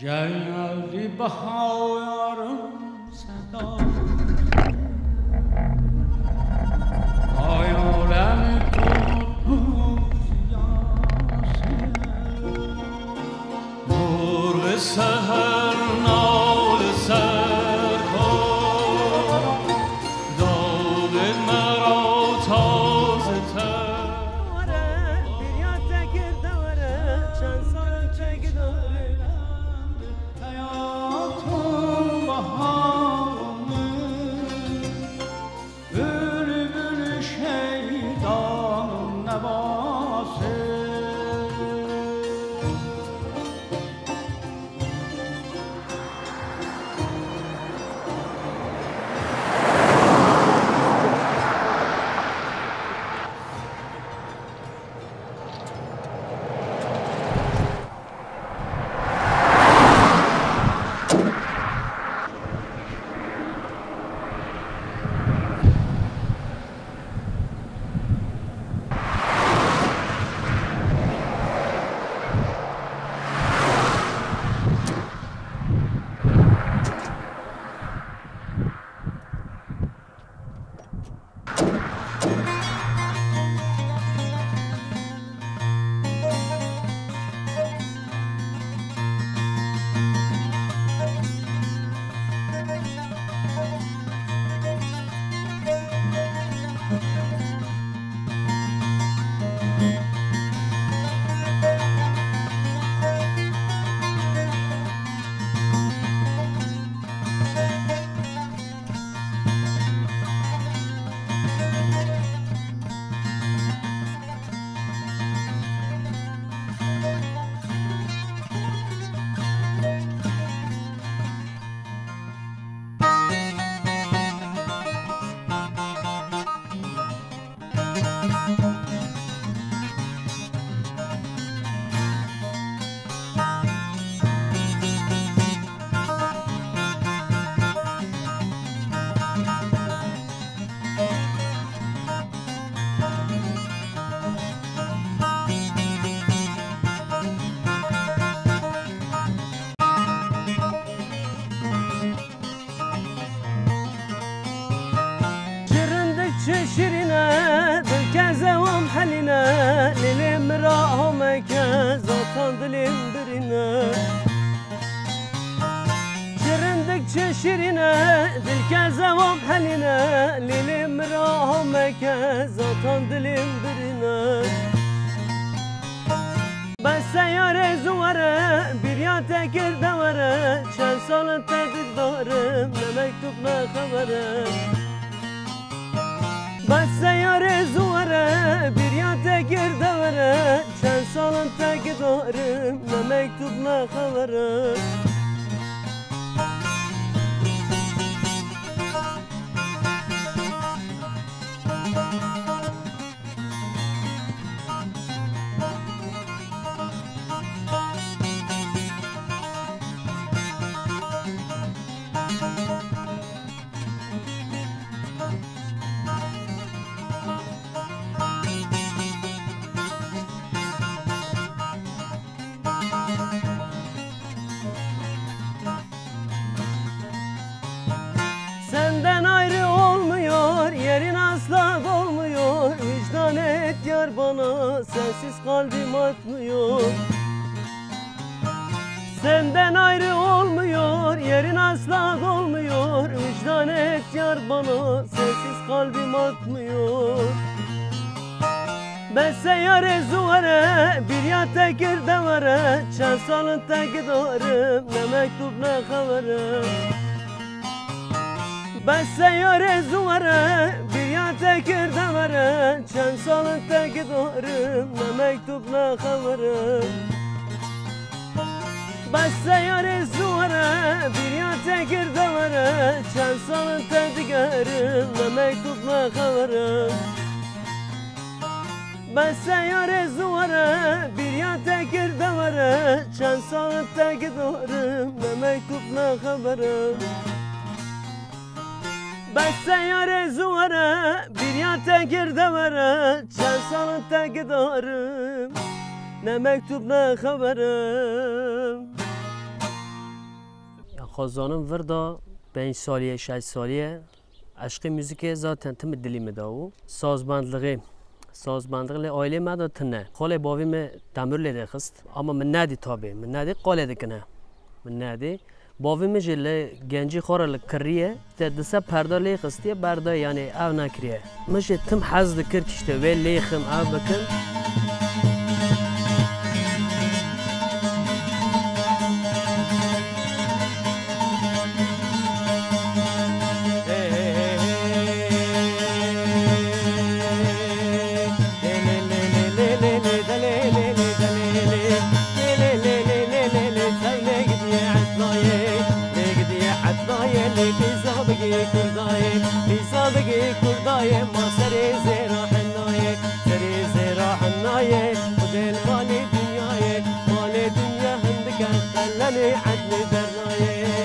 geldi baharın sedası, hayalemi tutmuş ziyası, nur seher nal ser kar, dağ merا taze ter. شیرینه دل کزوام حلینه لیلیم راهم که زاتان دلیم برینه شیرندک چه شیرینه دل کزوام حلینه لیلیم راهم که زاتان دلیم برینه بس سیاره زواره بیریان تکر دواره چند سال تدید دارم نه مکتوب نه خبره بس سیاره زواره بیریان تکر دواره چند سال تک دارم نه مکتوب نه خبره Senden ayrı olmuyor, yerin asla dolmuyor. Vicdan et yar bana, sensiz kalbim atmıyor. Senden ayrı olmuyor, yerin asla dolmuyor. Vicdan et yar bana, sensiz kalbim atmıyor. Ben seyyare zuvare, bir ya tekir devare. Çen salın teki doğrım, ne mektup ne haberim. Ben seyyare zuvare, bir ya tekir devare. Çen salın teki doğrım, ne mektup ne haberim. Ben seyyare zuvare, bir ya tekir devare. Çen salın teki görüm, ne mektup ne haberim. Ben seyyare zuvare, bir ya tekir devare. Çen salın teki doğrım, ne mektup ne haberim. Ben seyyare zuvare, bir ya tekir devare. Çen salın teki doğrım, ne mektup ne haberim. خازانم وردا 5 سالیه 6 سالیه عشق موزیک zaten تم دلی مداو سازبندلی آیله مدا تنه خاله باوی می تمر لیده خست اما من ندی تابه من ندی قاله دکنه من ندی باوی می جله گنجی خورا لکریه تا دسته پرده لی خستیه برده یعنی او نکریه مشه تم حز دکر کشته وی لیخم او بکن ما سری زیرا حنایه ودل مال دنیای مال دنیا هندکه خلنی عدل درنایه